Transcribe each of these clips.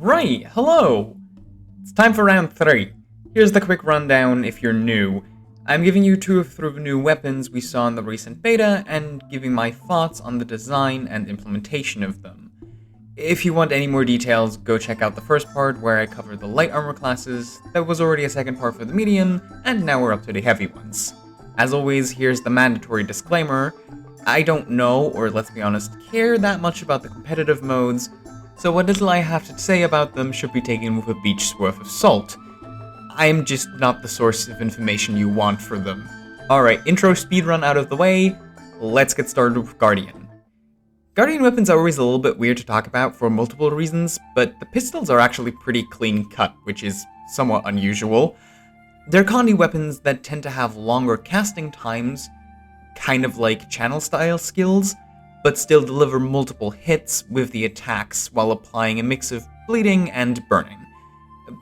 Right, hello! It's time for round 3. Here's the quick rundown if you're new. I'm giving you 2 of the new weapons we saw in the recent beta, and giving my thoughts on the design and implementation of them. If you want any more details, go check out the first part where I cover the light armor classes, there was already a second part for the medium, and now we're up to the heavy ones. As always, here's the mandatory disclaimer. I don't know, or let's be honest, care that much about the competitive modes, so what little I have to say about them should be taken with a beach's worth of salt. I am just not the source of information you want for them. Alright, intro speedrun out of the way, let's get started with Guardian. Guardian weapons are always a little bit weird to talk about for multiple reasons, but the pistols are actually pretty clean cut, which is somewhat unusual. They're Condi weapons that tend to have longer casting times, kind of like channel-style skills, but still deliver multiple hits with the attacks while applying a mix of bleeding and burning.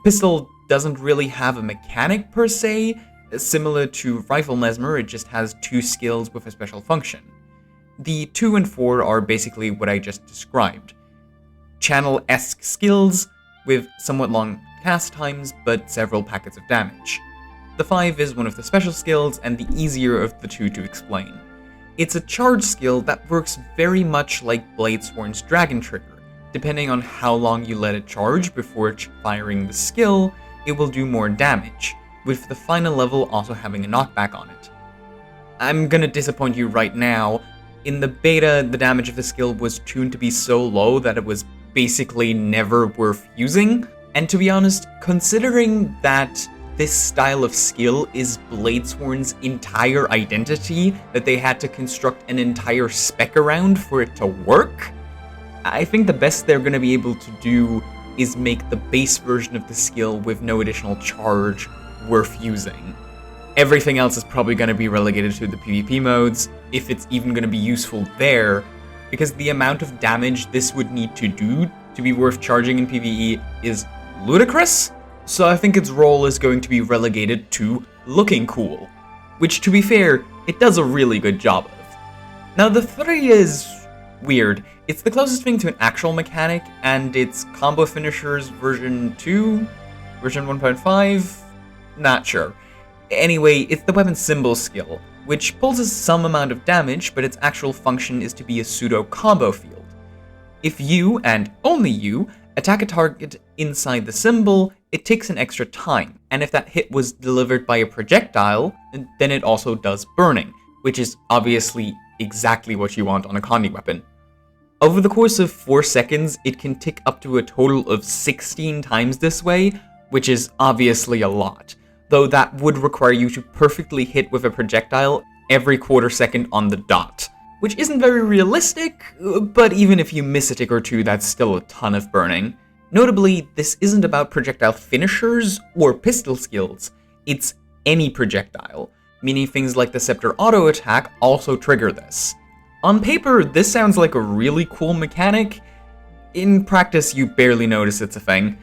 Pistol doesn't really have a mechanic per se. Similar to Rifle Mesmer, it just has 2 skills with a special function. The 2 and 4 are basically what I just described. Channel-esque skills with somewhat long cast times, but several packets of damage. The 5 is one of the special skills and the easier of the 2 to explain. It's a charge skill that works very much like Bladesworn's Dragon Trigger. Depending on how long you let it charge before firing the skill, it will do more damage, with the final level also having a knockback on it. I'm gonna disappoint you right now. In the beta, the damage of the skill was tuned to be so low that it was basically never worth using. And to be honest, considering that this style of skill is Bladesworn's entire identity, that they had to construct an entire spec around for it to work, I think the best they're going to be able to do is make the base version of the skill with no additional charge worth using. Everything else is probably going to be relegated to the PvP modes, if it's even going to be useful there, because the amount of damage this would need to do to be worth charging in PvE is ludicrous. So I think its role is going to be relegated to looking cool, which, to be fair, it does a really good job of. Now the 3 is weird. It's the closest thing to an actual mechanic, and it's Combo Finishers version 2? Version 1.5? Not sure. Anyway, it's the weapon symbol skill, which pulls some amount of damage, but its actual function is to be a pseudo-combo field. If you, and only you, attack a target inside the symbol, it takes an extra time, and if that hit was delivered by a projectile, then it also does burning, which is obviously exactly what you want on a Condi weapon. Over the course of 4 seconds, it can tick up to a total of 16 times this way, which is obviously a lot, though that would require you to perfectly hit with a projectile every quarter second on the dot, which isn't very realistic, but even if you miss a tick or 2, that's still a ton of burning. Notably, this isn't about projectile finishers or pistol skills, it's any projectile, meaning things like the Scepter auto attack also trigger this. On paper, this sounds like a really cool mechanic. In practice, you barely notice it's a thing.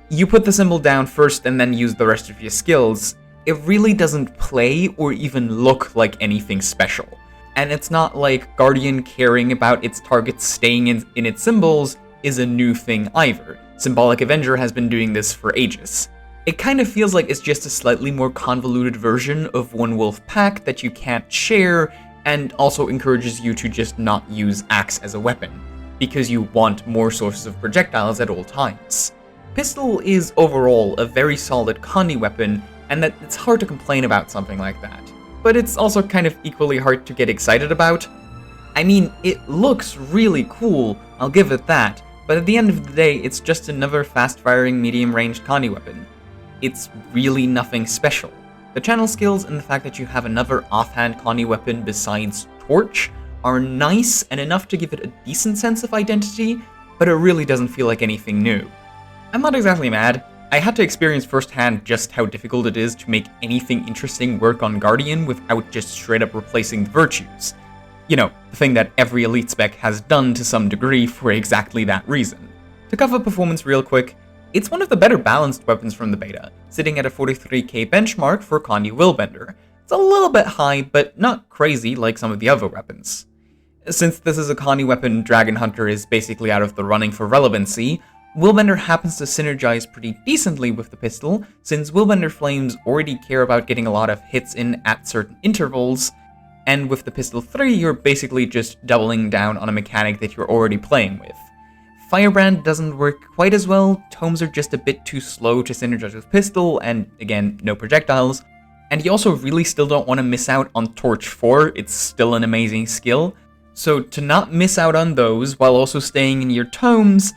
You put the symbol down first and then use the rest of your skills. It really doesn't play or even look like anything special. And it's not like Guardian caring about its targets staying in its symbols is a new thing either. Symbolic Avenger has been doing this for ages. It kind of feels like it's just a slightly more convoluted version of One Wolf Pack that you can't share, and also encourages you to just not use axe as a weapon, because you want more sources of projectiles at all times. Pistol is overall a very solid Condi weapon, and that it's hard to complain about something like that. But it's also kind of equally hard to get excited about. I mean, it looks really cool, I'll give it that, but at the end of the day, it's just another fast-firing, medium-range Condi weapon. It's really nothing special. The channel skills and the fact that you have another offhand Condi weapon besides Torch are nice and enough to give it a decent sense of identity, but it really doesn't feel like anything new. I'm not exactly mad. I had to experience firsthand just how difficult it is to make anything interesting work on Guardian without just straight up replacing the virtues. You know, the thing that every elite spec has done to some degree for exactly that reason. To cover performance real quick, it's one of the better balanced weapons from the beta, sitting at a 43k benchmark for Condi Willbender. It's a little bit high, but not crazy like some of the other weapons. Since this is a Condi weapon, Dragon Hunter is basically out of the running for relevancy, Willbender happens to synergize pretty decently with the pistol, since Willbender Flames already care about getting a lot of hits in at certain intervals, and with the Pistol 3 you're basically just doubling down on a mechanic that you're already playing with. Firebrand doesn't work quite as well, tomes are just a bit too slow to synergize with pistol, and again, no projectiles. And you also really still don't want to miss out on Torch 4, it's still an amazing skill. So to not miss out on those while also staying in your tomes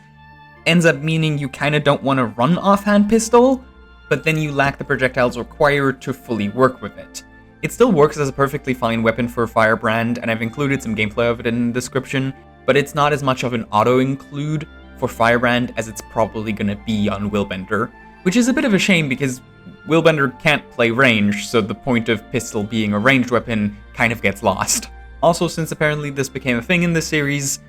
ends up meaning you kinda don't want to run offhand pistol, but then you lack the projectiles required to fully work with it. It still works as a perfectly fine weapon for Firebrand, and I've included some gameplay of it in the description, but it's not as much of an auto-include for Firebrand as it's probably gonna be on Willbender, which is a bit of a shame because Willbender can't play range, so the point of pistol being a ranged weapon kind of gets lost. Also, since apparently this became a thing in this series,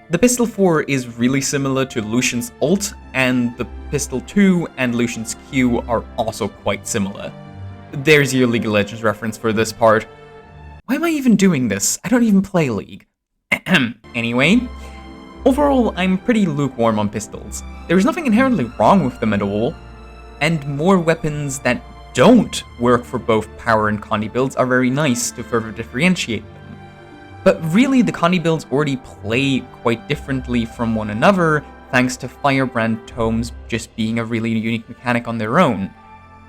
the Pistol 4 is really similar to Lucian's ult, and the Pistol 2 and Lucian's Q are also quite similar. There's your League of Legends reference for this part. Why am I even doing this? I don't even play League. Anyway, overall, I'm pretty lukewarm on pistols. There's nothing inherently wrong with them at all, and more weapons that don't work for both power and Condi builds are very nice to further differentiate them. But really, the Condi builds already play quite differently from one another, thanks to Firebrand tomes just being a really unique mechanic on their own.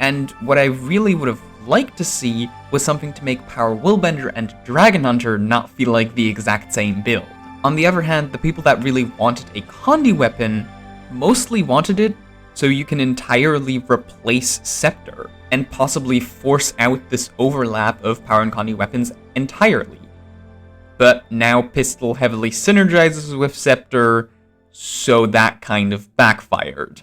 And what I really would have liked to see was something to make Power Willbender and Dragon Hunter not feel like the exact same build. On the other hand, the people that really wanted a Condi weapon mostly wanted it so you can entirely replace Scepter, and possibly force out this overlap of Power and Condi weapons entirely. But now Pistol heavily synergizes with Scepter, so that kind of backfired.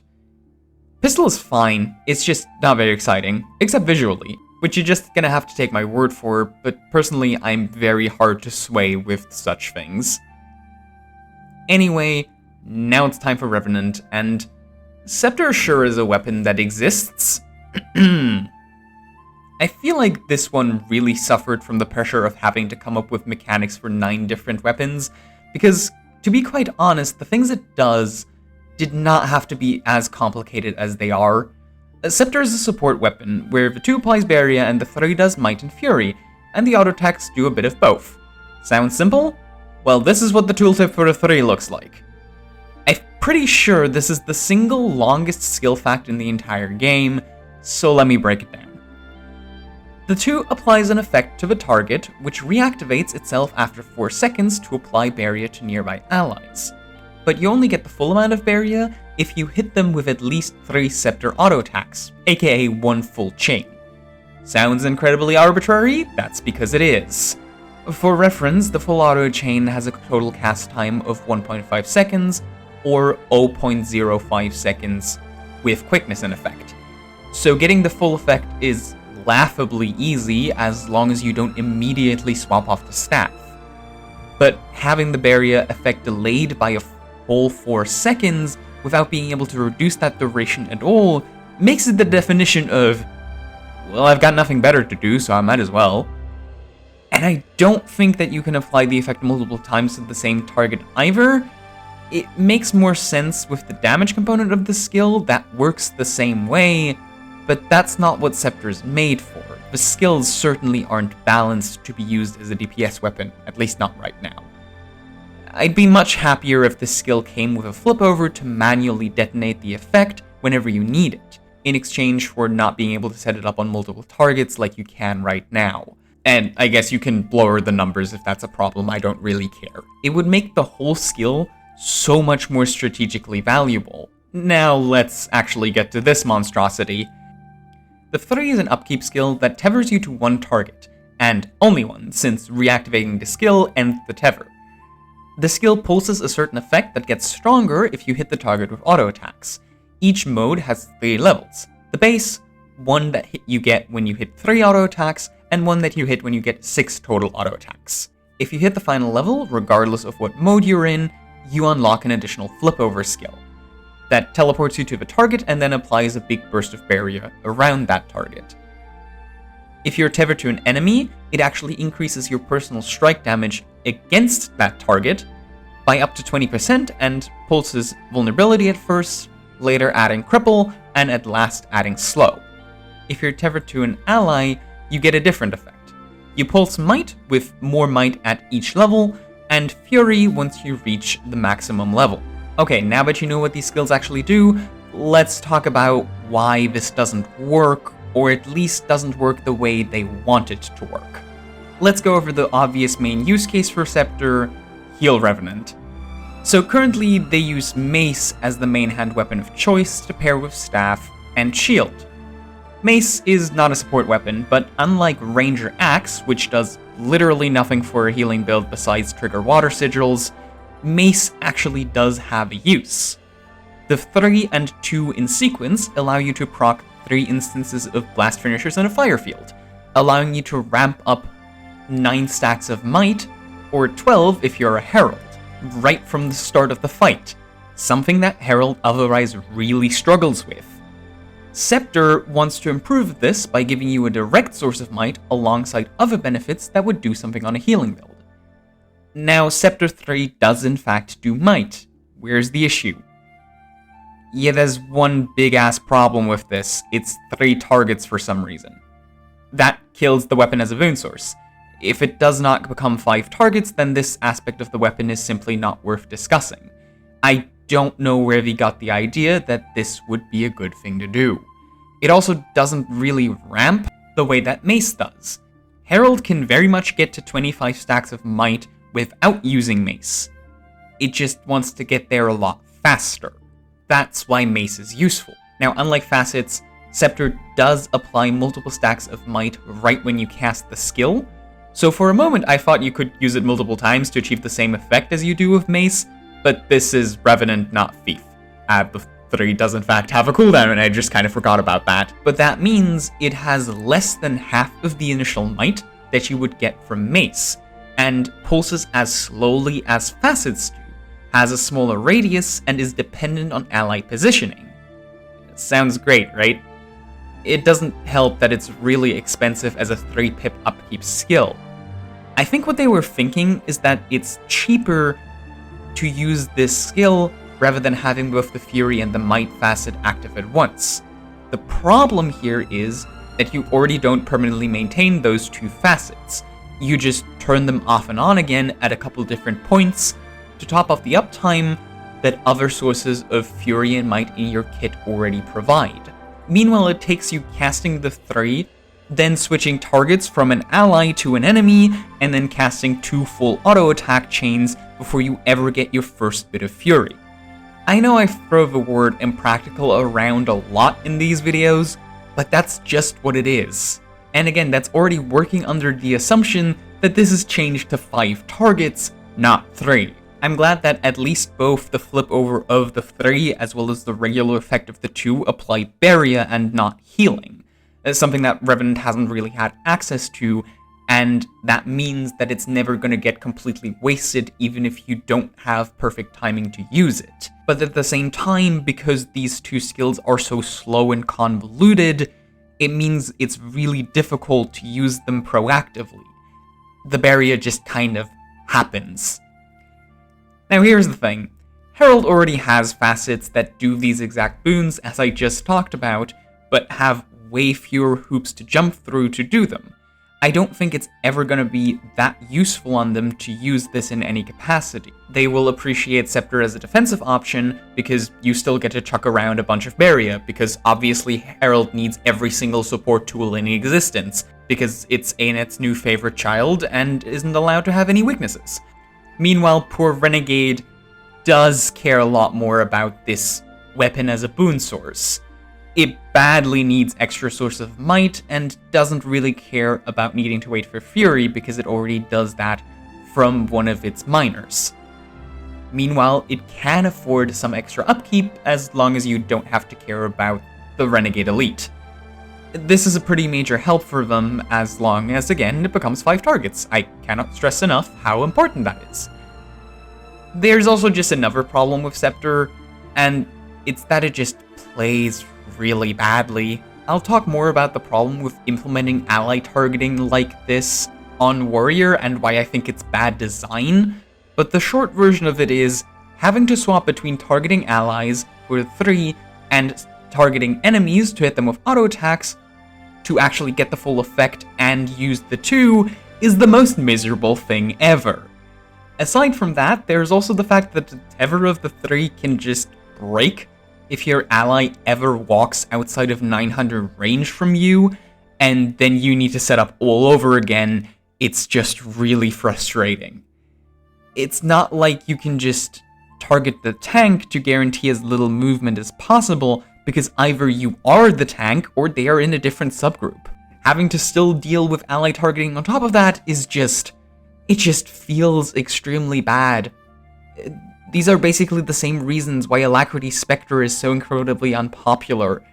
Pistol is fine, it's just not very exciting, except visually, which you're just gonna have to take my word for, but personally I'm very hard to sway with such things. Anyway, now it's time for Revenant, and Scepter sure is a weapon that exists. I feel like this one really suffered from the pressure of having to come up with mechanics for 9 different weapons, because, to be quite honest, the things it does did not have to be as complicated as they are. Scepter is a support weapon, where the 2 applies Barrier and the 3 does Might and Fury, and the auto attacks do a bit of both. Sounds simple? Well, this is what the tooltip for the 3 looks like. I'm pretty sure this is the single longest skill fact in the entire game, so let me break it down. The 2 applies an effect to the target, which reactivates itself after 4 seconds to apply Barrier to nearby allies. But you only get the full amount of Barrier if you hit them with at least 3 Scepter auto attacks, aka 1 full chain. Sounds incredibly arbitrary? That's because it is. For reference, the full auto chain has a total cast time of 1.5 seconds, or 0.05 seconds with quickness in effect. So getting the full effect is laughably easy as long as you don't immediately swap off the staff. But having the Barrier effect delayed by a full 4 seconds without being able to reduce that duration at all makes it the definition of, well, I've got nothing better to do, so I might as well. And I don't think that you can apply the effect multiple times to the same target either. It makes more sense with the damage component of the skill that works the same way, but that's not what Scepter is made for. The skills certainly aren't balanced to be used as a DPS weapon, at least not right now. I'd be much happier if this skill came with a flip over to manually detonate the effect whenever you need it, in exchange for not being able to set it up on multiple targets like you can right now. And I guess you can blur the numbers if that's a problem, I don't really care. It would make the whole skill so much more strategically valuable. Now let's actually get to this monstrosity. The 3 is an upkeep skill that tethers you to 1 target, and only one, since reactivating the skill ends the tether. The skill pulses a certain effect that gets stronger if you hit the target with auto attacks. Each mode has 3 levels. The base, one that you get when you hit 3 auto attacks, and one that you hit when you get 6 total auto attacks. If you hit the final level, regardless of what mode you're in, you unlock an additional flip over skill that teleports you to the target and then applies a big burst of barrier around that target. If you're tethered to an enemy, it actually increases your personal strike damage against that target by up to 20% and pulses vulnerability at first, later adding cripple, and at last adding slow. If you're tethered to an ally, you get a different effect. You pulse might with more might at each level, and fury once you reach the maximum level. Okay, now that you know what these skills actually do, let's talk about why this doesn't work, or at least doesn't work the way they want it to work. Let's go over the obvious main use case for Scepter, Heal Revenant. So currently they use Mace as the main hand weapon of choice to pair with Staff and Shield. Mace is not a support weapon, but unlike Ranger Axe, which does literally nothing for a healing build besides trigger water sigils, Mace actually does have a use. The 3 and 2 in sequence allow you to proc 3 instances of blast finishers in a fire field, allowing you to ramp up 9 stacks of might, or 12 if you're a Herald, right from the start of the fight, something that Herald otherwise really struggles with. Scepter wants to improve this by giving you a direct source of might alongside other benefits that would do something on a healing build. Now, Scepter 3 does in fact do might. Where's the issue? Yeah, there's one big-ass problem with this. It's 3 targets for some reason. That kills the weapon as a wound source. If it does not become 5 targets, then this aspect of the weapon is simply not worth discussing. I don't know where they got the idea that this would be a good thing to do. It also doesn't really ramp the way that Mace does. Herald can very much get to 25 stacks of might without using Mace. It just wants to get there a lot faster. That's why Mace is useful. Now, unlike Facets, Scepter does apply multiple stacks of might right when you cast the skill, so for a moment I thought you could use it multiple times to achieve the same effect as you do with Mace, but this is Revenant, not Thief. The 3 does in fact have a cooldown, and I just kind of forgot about that. But that means it has less than half of the initial might that you would get from Mace, and pulses as slowly as Facets do, has a smaller radius, and is dependent on ally positioning. Sounds great, right? It doesn't help that it's really expensive as a 3-pip upkeep skill. I think what they were thinking is that it's cheaper to use this skill rather than having both the Fury and the Might facet active at once. The problem here is that you already don't permanently maintain those 2 facets. You just turn them off and on again at a couple different points to top off the uptime that other sources of Fury and Might in your kit already provide. Meanwhile, it takes you casting the 3, then switching targets from an ally to an enemy, and then casting 2 full auto attack chains before you ever get your first bit of Fury. I know I throw the word impractical around a lot in these videos, but that's just what it is. And again, that's already working under the assumption that this is changed to 5 targets, not 3. I'm glad that at least both the flip over of the 3 as well as the regular effect of the 2 apply barrier and not healing. It's something that Revenant hasn't really had access to, and that means that it's never going to get completely wasted even if you don't have perfect timing to use it. But at the same time, because these 2 skills are so slow and convoluted, it means it's really difficult to use them proactively. The barrier just kind of happens. Now here's the thing. Herald already has facets that do these exact boons as I just talked about, but have way fewer hoops to jump through to do them. I don't think it's ever going to be that useful on them to use this in any capacity. They will appreciate Scepter as a defensive option because you still get to chuck around a bunch of barrier, because obviously Herald needs every single support tool in existence, because it's Ainet's new favorite child and isn't allowed to have any weaknesses. Meanwhile, poor Renegade does care a lot more about this weapon as a boon source. It badly needs extra source of might and doesn't really care about needing to wait for Fury because it already does that from one of its minors. Meanwhile, it can afford some extra upkeep as long as you don't have to care about the Renegade Elite. This is a pretty major help for them as long as, again, it becomes 5 targets. I cannot stress enough how important that is. There's also just another problem with Scepter, and it's that it just plays really badly. I'll talk more about the problem with implementing ally targeting like this on Warrior and why I think it's bad design, But the short version of it is having to swap between targeting allies for 3 and targeting enemies to hit them with auto attacks to actually get the full effect and use the 2 is the most miserable thing ever. Aside from that, there's also the fact that the tether of the 3 can just break if your ally ever walks outside of 900 range from you, and then you need to set up all over again. It's just really frustrating. It's not like you can just target the tank to guarantee as little movement as possible, because either you are the tank or they are in a different subgroup. Having to still deal with ally targeting on top of that is it just feels extremely bad. These are basically the same reasons why Alacrity Spectre is so incredibly unpopular,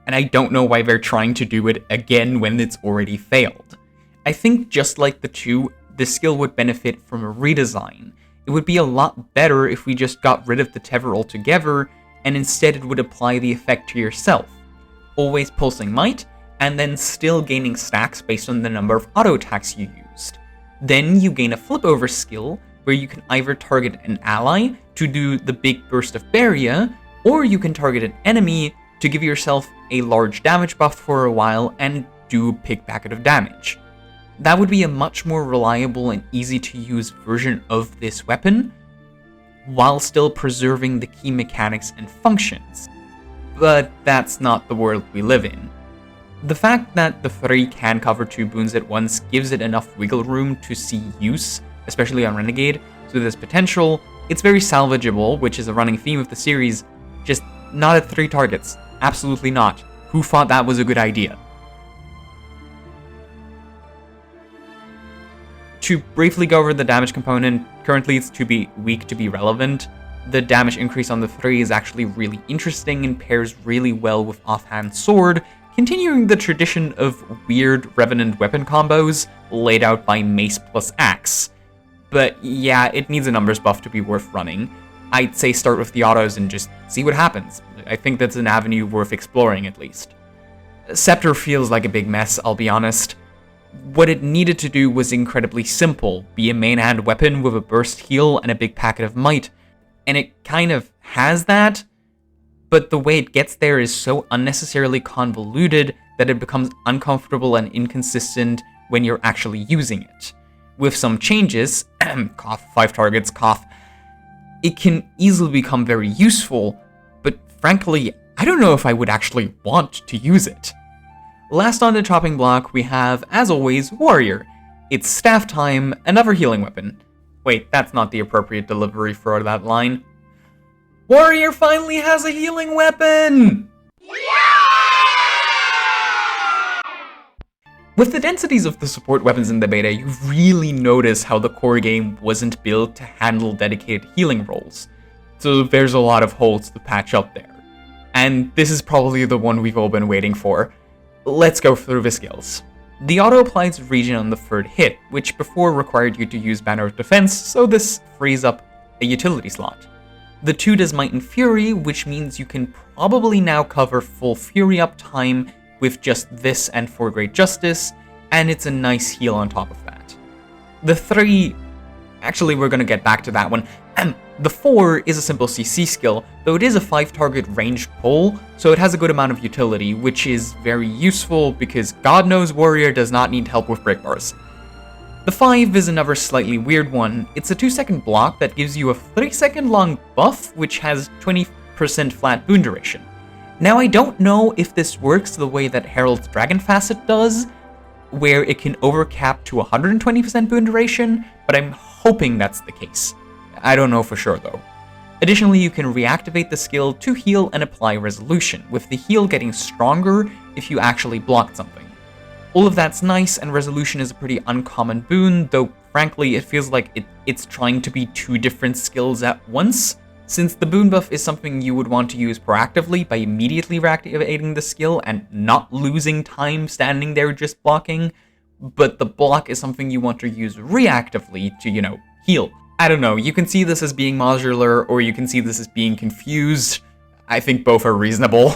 and I don't know why they're trying to do it again when it's already failed. I think just like the 2, this skill would benefit from a redesign. It would be a lot better if we just got rid of the tether altogether, and instead it would apply the effect to yourself. Always pulsing might, and then still gaining stacks based on the number of auto attacks you used. Then you gain a flip over skill, where you can either target an ally to do the big burst of barrier, or you can target an enemy to give yourself a large damage buff for a while and do a big packet of damage. That would be a much more reliable and easy to use version of this weapon, while still preserving the key mechanics and functions. But that's not the world we live in. The fact that the 3 can cover 2 boons at once gives it enough wiggle room to see use, especially on Renegade, so there's potential. It's very salvageable, which is a running theme of the series, just not at 3 targets. Absolutely not. Who thought that was a good idea? To briefly go over the damage component, currently it's too weak to be relevant. The damage increase on the 3 is actually really interesting and pairs really well with Offhand Sword, continuing the tradition of weird Revenant weapon combos laid out by Mace plus Axe. But yeah, it needs a numbers buff to be worth running. I'd say start with the autos and just see what happens. I think that's an avenue worth exploring at least. Scepter feels like a big mess, I'll be honest. What it needed to do was incredibly simple, be a main hand weapon with a burst heal and a big packet of might, and it kind of has that, but the way it gets there is so unnecessarily convoluted that it becomes uncomfortable and inconsistent when you're actually using it. With some changes, cough, 5 targets, cough, it can easily become very useful, but frankly, I don't know if I would actually want to use it. Last on the chopping block, we have, as always, Warrior. It's staff time, another healing weapon. Wait, that's not the appropriate delivery for that line. Warrior finally has a healing weapon! With the densities of the support weapons in the beta, you really notice how the core game wasn't built to handle dedicated healing roles. So there's a lot of holes to patch up there. And this is probably the one we've all been waiting for. Let's go through the skills. The auto applies regen on the 3rd hit, which before required you to use Banner of Defense, so this frees up a utility slot. The 2 does Might and Fury, which means you can probably now cover full Fury up time with just this and 4 Great Justice, and it's a nice heal on top of that. The 3, actually we're gonna get back to that one. The 4 is a simple CC skill, though it is a 5 target ranged pull, so it has a good amount of utility, which is very useful because God knows Warrior does not need help with break bars. The 5 is another slightly weird one. It's a 2-second block that gives you a 3-second long buff, which has 20% flat boon duration. Now I don't know if this works the way that Herald's Dragon Facet does, where it can overcap to 120% boon duration, but I'm hoping that's the case. I don't know for sure though. Additionally, you can reactivate the skill to heal and apply resolution, with the heal getting stronger if you actually blocked something. All of that's nice, and resolution is a pretty uncommon boon, though frankly it feels like it's trying to be 2 different skills at once, since the boon buff is something you would want to use proactively by immediately reactivating the skill and not losing time standing there just blocking, but the block is something you want to use reactively to, heal. I don't know, you can see this as being modular, or you can see this as being confused. I think both are reasonable.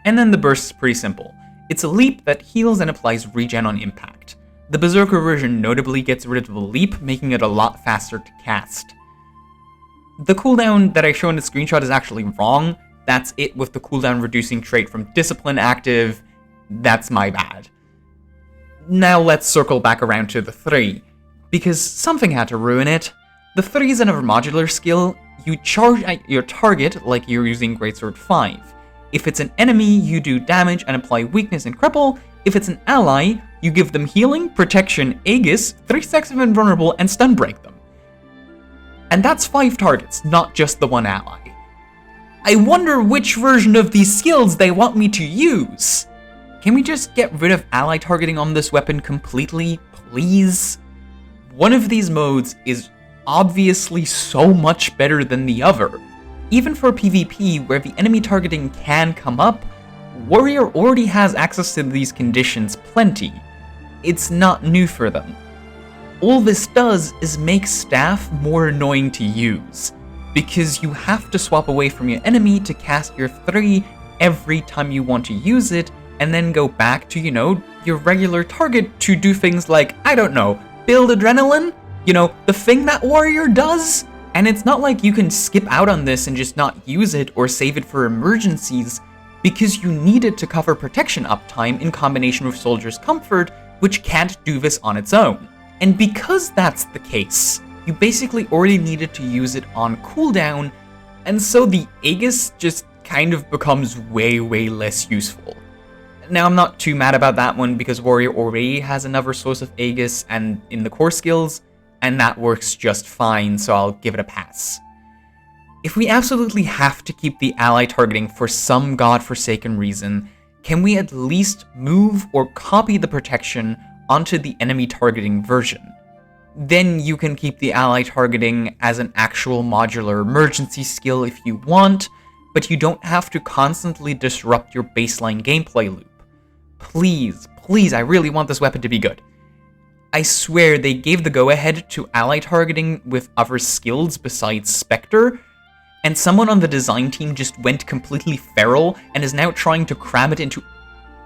And then the burst is pretty simple. It's a leap that heals and applies regen on impact. The Berserker version notably gets rid of the leap, making it a lot faster to cast. The cooldown that I show in the screenshot is actually wrong. That's it with the cooldown reducing trait from Discipline active. That's my bad. Now let's circle back around to the 3, because something had to ruin it. The 3 is another modular skill. You charge at your target like you're using Greatsword 5. If it's an enemy, you do damage and apply weakness and cripple. If it's an ally, you give them healing, protection, Aegis, 3 stacks of invulnerable, and stun break them. And that's 5 targets, not just the one ally. I wonder which version of these skills they want me to use. Can we just get rid of ally targeting on this weapon completely, please? One of these modes is obviously so much better than the other. Even for PvP, where the enemy targeting can come up, Warrior already has access to these conditions plenty. It's not new for them. All this does is make Staff more annoying to use, because you have to swap away from your enemy to cast your 3 every time you want to use it, and then go back to, your regular target to do things like, I don't know, build adrenaline? The thing that Warrior does? And it's not like you can skip out on this and just not use it or save it for emergencies, because you need it to cover protection uptime in combination with Soldier's Comfort, which can't do this on its own. And because that's the case, you basically already needed to use it on cooldown, and so the Aegis just kind of becomes way less useful. Now, I'm not too mad about that one, because Warrior already has another source of Aegis and in the core skills, and that works just fine, so I'll give it a pass. If we absolutely have to keep the ally targeting for some godforsaken reason, can we at least move or copy the protection onto the enemy targeting version? Then you can keep the ally targeting as an actual modular emergency skill if you want, but you don't have to constantly disrupt your baseline gameplay loop. Please, I really want this weapon to be good. I swear they gave the go-ahead to ally targeting with other skills besides Spectre, and someone on the design team just went completely feral and is now trying to cram it into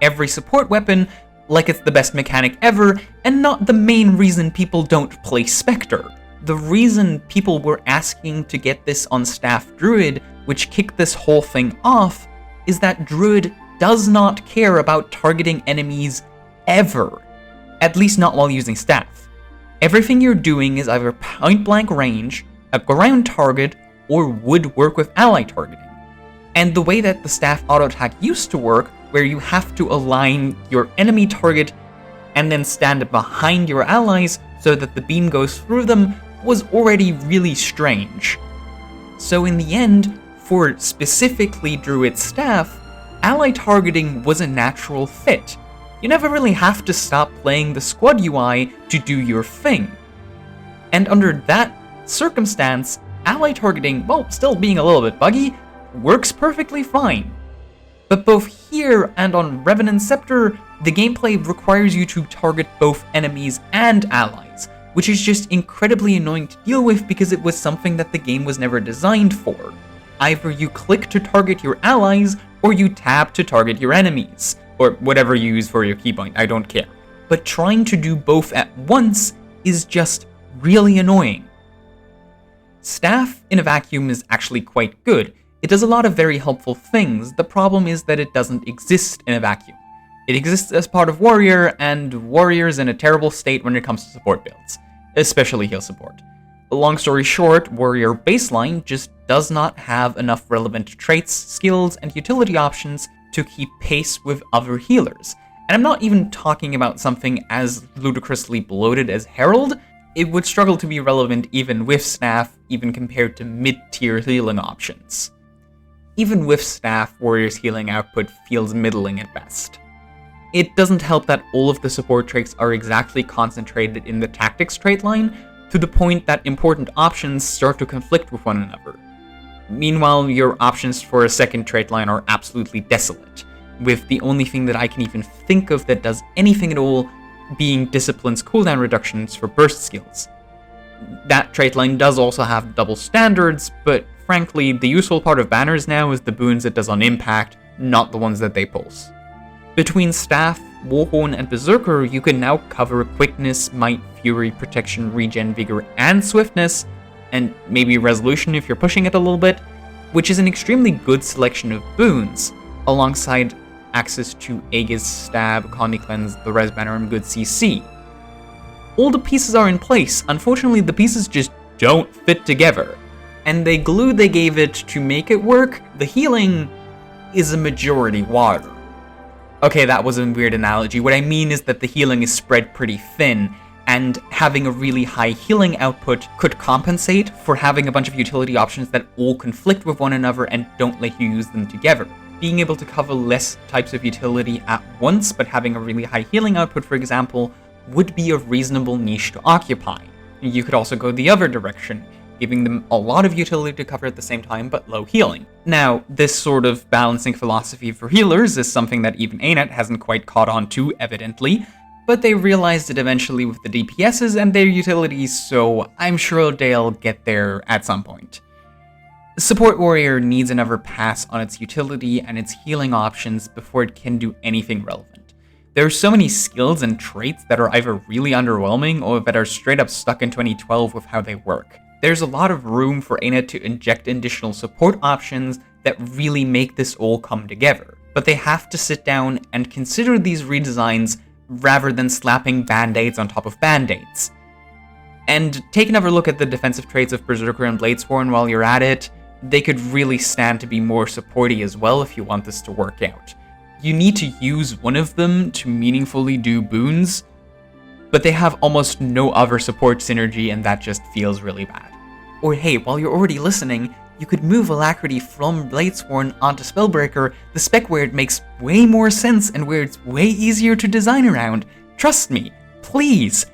every support weapon like it's the best mechanic ever, and not the main reason people don't play Spectre. The reason people were asking to get this on Staff Druid, which kicked this whole thing off, is that Druid does not care about targeting enemies ever. At least not while using Staff. Everything you're doing is either point-blank range, a ground target, or would work with ally targeting. And the way that the Staff auto-attack used to work, where you have to align your enemy target and then stand behind your allies so that the beam goes through them, was already really strange. So in the end, for specifically Druid Staff, ally targeting was a natural fit. You never really have to stop playing the squad UI to do your thing. And under that circumstance, ally targeting, while still being a little bit buggy, works perfectly fine. But both here and on Revenant Scepter, the gameplay requires you to target both enemies and allies, which is just incredibly annoying to deal with because it was something that the game was never designed for. Either you click to target your allies, or you tab to target your enemies. Or whatever you use for your keybind, I don't care. But trying to do both at once is just really annoying. Staff in a vacuum is actually quite good. It does a lot of very helpful things. The problem is that it doesn't exist in a vacuum. It exists as part of Warrior, and Warrior's in a terrible state when it comes to support builds, especially heal support. Long story short, Warrior baseline just does not have enough relevant traits, skills, and utility options to keep pace with other healers. And I'm not even talking about something as ludicrously bloated as Herald. It would struggle to be relevant even with Staff, even compared to mid-tier healing options. Even with Staff, Warrior's healing output feels middling at best. It doesn't help that all of the support traits are exactly concentrated in the tactics trait line, to the point that important options start to conflict with one another. Meanwhile, your options for a second trait line are absolutely desolate, with the only thing that I can even think of that does anything at all being Discipline's cooldown reductions for burst skills. That trait line does also have double standards, but frankly, the useful part of banners now is the boons it does on impact, not the ones that they pulse. Between Staff, Warhorn, and Berserker, you can now cover Quickness, Might, Fury, Protection, Regen, Vigor, and Swiftness, and maybe resolution if you're pushing it a little bit, which is an extremely good selection of boons, alongside access to Aegis, Stab, Condy Cleanse, the Res Banner, and good CC. All the pieces are in place, unfortunately the pieces just don't fit together. And the glue they gave it to make it work, the healing is a majority water. Okay, that was a weird analogy. What I mean is that the healing is spread pretty thin, and having a really high healing output could compensate for having a bunch of utility options that all conflict with one another and don't let you use them together. Being able to cover less types of utility at once, but having a really high healing output, for example, would be a reasonable niche to occupy. You could also go the other direction, giving them a lot of utility to cover at the same time, but low healing. Now, this sort of balancing philosophy for healers is something that even ANET hasn't quite caught on to, evidently, but they realized it eventually with the DPSs and their utilities, so I'm sure they'll get there at some point. Support Warrior needs another pass on its utility and its healing options before it can do anything relevant. There are so many skills and traits that are either really underwhelming or that are straight up stuck in 2012 with how they work. There's a lot of room for ANET to inject additional support options that really make this all come together, but they have to sit down and consider these redesigns rather than slapping band-aids on top of band-aids. And take another look at the defensive traits of Berserker and Bladesworn while you're at it. They could really stand to be more supporty as well if you want this to work out. You need to use one of them to meaningfully do boons, but they have almost no other support synergy, and that just feels really bad. Or hey, while you're already listening, you could move Alacrity from Bladesworn onto Spellbreaker, the spec where it makes way more sense and where it's way easier to design around. Trust me, please!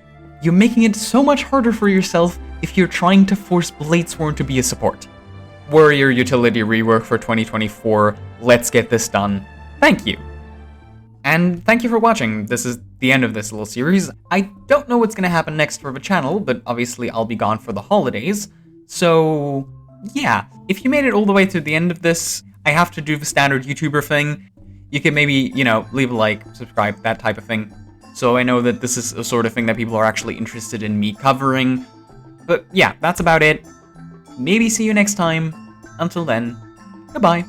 You're making it so much harder for yourself if you're trying to force Bladesworn to be a support. Warrior utility rework for 2024, let's get this done. Thank you. And thank you for watching. This is the end of this little series. I don't know what's going to happen next for the channel, but obviously I'll be gone for the holidays. So yeah, if you made it all the way to the end of this, I have to do the standard YouTuber thing. You can maybe, leave a like, subscribe, that type of thing. So I know that this is a sort of thing that people are actually interested in me covering. But yeah, that's about it. Maybe see you next time. Until then, goodbye.